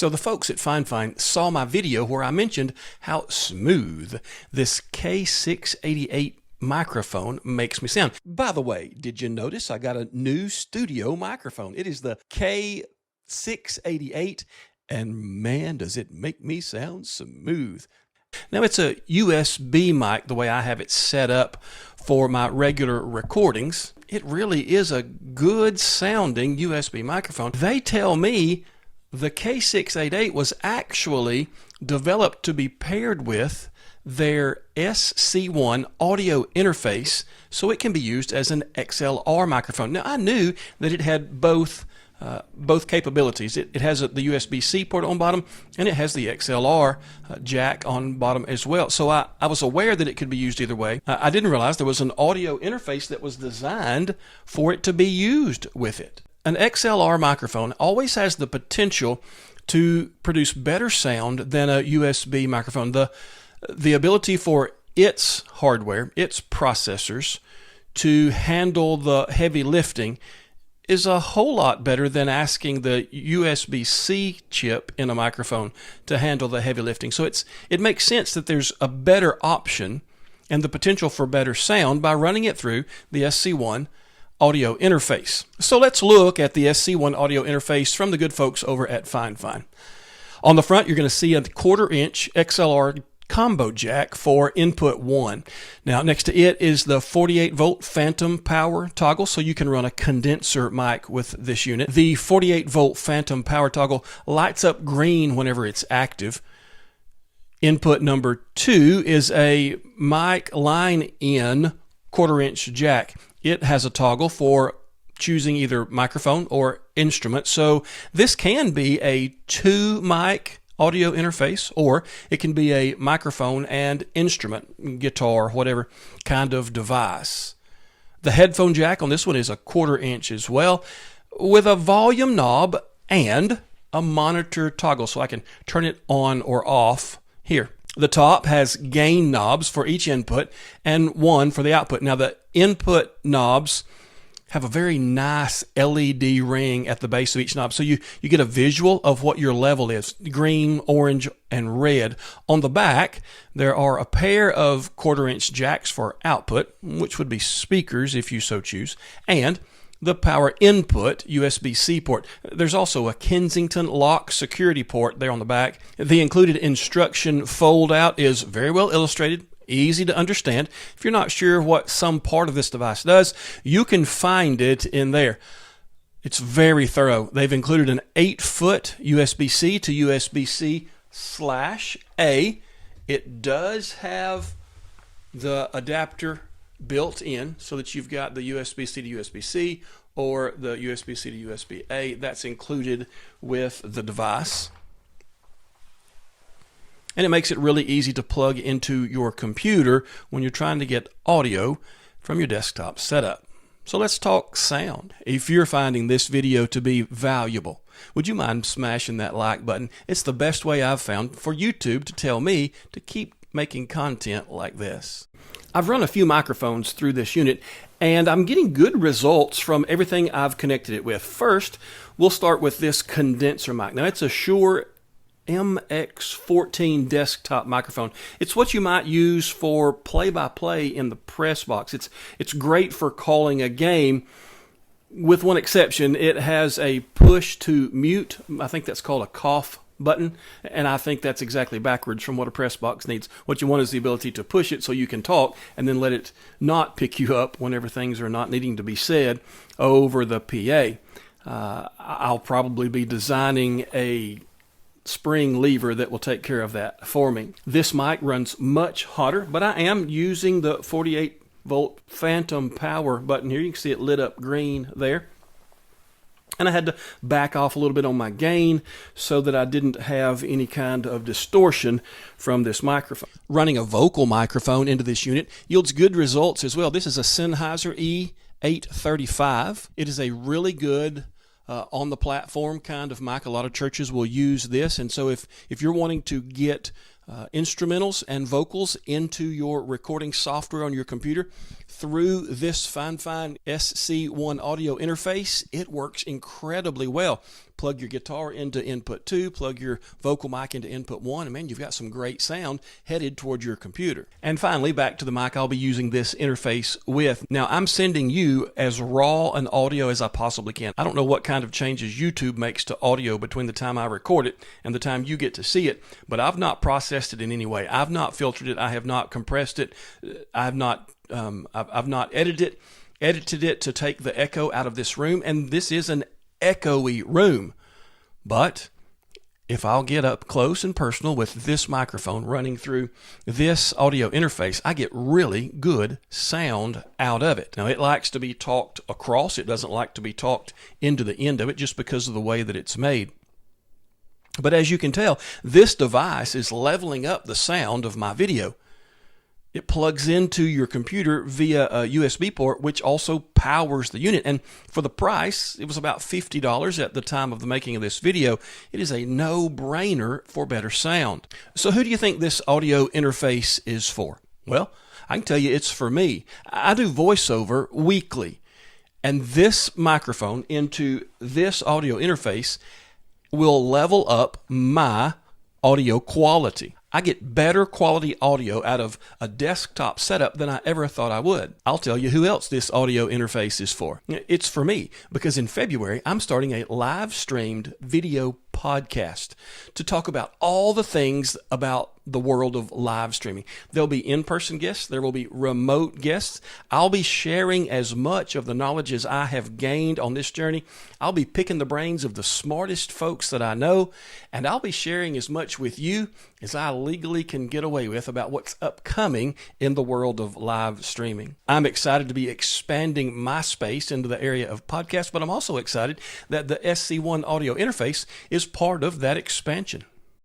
So the folks at Fifine saw my video where I mentioned how smooth this K688 microphone makes me sound. By the way, did you notice I got a new studio microphone? It is the K688, and man, does it make me sound smooth. Now, it's a USB mic the way I have it set up for my regular recordings. It really is a good sounding USB microphone. They tell me the K688 was actually developed to be paired with their SC1 audio interface so it can be used as an XLR microphone. Now, I knew that it had both capabilities. It has the USB-C port on bottom, and it has the XLR jack on bottom as well. So I was aware that it could be used either way. I didn't realize there was an audio interface that was designed for it to be used with it. An XLR microphone always has the potential to produce better sound than a USB microphone. The ability for its hardware, its processors, to handle the heavy lifting is a whole lot better than asking the USB-C chip in a microphone to handle the heavy lifting. So it makes sense that there's a better option and the potential for better sound by running it through the SC1 audio interface. So let's look at the SC1 audio interface from the good folks over at Fifine. On the front, you're going to see a 1/4-inch XLR combo jack for input 1. Now, next to it is the 48-volt phantom power toggle, so you can run a condenser mic with this unit. The 48-volt phantom power toggle lights up green whenever it's active. Input number 2 is a mic line-in 1/4-inch jack. It has a toggle for choosing either microphone or instrument, so this can be a 2-mic audio interface, or it can be a microphone and instrument, guitar, whatever kind of device. The headphone jack on this one is a 1/4-inch as well, with a volume knob and a monitor toggle, so I can turn it on or off here. The top has gain knobs for each input and one for the output. Now, the input knobs have a very nice LED ring at the base of each knob, so you get a visual of what your level is: green, orange, and red. On the back, there are a pair of 1/4-inch jacks for output, which would be speakers if you so choose, and the power input USB-C port. There's also a Kensington lock security port there on the back. The included instruction fold-out is very well illustrated, easy to understand. If you're not sure what some part of this device does, you can find it in there. It's very thorough. They've included an 8-foot USB-C to USB-C/A. It does have the adapter built in so that you've got the USB-C to USB-C or the USB-C to USB-A. That's included with the device. And it makes it really easy to plug into your computer when you're trying to get audio from your desktop setup. So let's talk sound. If you're finding this video to be valuable, would you mind smashing that like button? It's the best way I've found for YouTube to tell me to keep making content like this. I've run a few microphones through this unit, and I'm getting good results from everything I've connected it with. First, we'll start with this condenser mic. Now, it's a Shure MX14 desktop microphone. It's what you might use for play-by-play in the press box. It's great for calling a game, with one exception. It has a push to mute. I think that's called a cough button, and I think that's exactly backwards from what a press box needs. What you want is the ability to push it so you can talk and then let it not pick you up whenever things are not needing to be said over the PA. I'll probably be designing a spring lever that will take care of that for me. This mic runs much hotter, but I am using the 48-volt phantom power button here. You can see it lit up green there. And I had to back off a little bit on my gain so that I didn't have any kind of distortion from this microphone. Running a vocal microphone into this unit yields good results as well. This is a Sennheiser E835. It is a really good on the platform kind of mic. A lot of churches will use this, and so if you're wanting to get instrumentals and vocals into your recording software on your computer through this Fifine SC1 audio interface. It works incredibly well. Plug your guitar into input 2, plug your vocal mic into input 1, and man, you've got some great sound headed toward your computer. And finally, back to the mic I'll be using this interface with. Now, I'm sending you as raw an audio as I possibly can. I don't know what kind of changes YouTube makes to audio between the time I record it and the time you get to see it, but I've not processed it in any way. I've not filtered it. I have not compressed it. I've not edited it to take the echo out of this room, and this is an echoey room. But if I'll get up close and personal with this microphone running through this audio interface, I get really good sound out of it. Now, it likes to be talked across. It doesn't like to be talked into the end of it just because of the way that it's made. But as you can tell, this device is leveling up the sound of my video. It plugs into your computer via a USB port, which also powers the unit. And for the price, it was about $50 at the time of the making of this video. It is a no-brainer for better sound. So who do you think this audio interface is for? Well, I can tell you it's for me. I do voiceover weekly. And this microphone into this audio interface will level up my audio quality. I get better quality audio out of a desktop setup than I ever thought I would. I'll tell you who else this audio interface is for. It's for me, because in February, I'm starting a live streamed video podcast to talk about all the things about the world of live streaming. There'll be in-person guests. There will be remote guests. I'll be sharing as much of the knowledge as I have gained on this journey. I'll be picking the brains of the smartest folks that I know, and I'll be sharing as much with you as I legally can get away with about what's upcoming in the world of live streaming. I'm excited to be expanding my space into the area of podcasts, but I'm also excited that the SC1 audio interface is part of that expansion.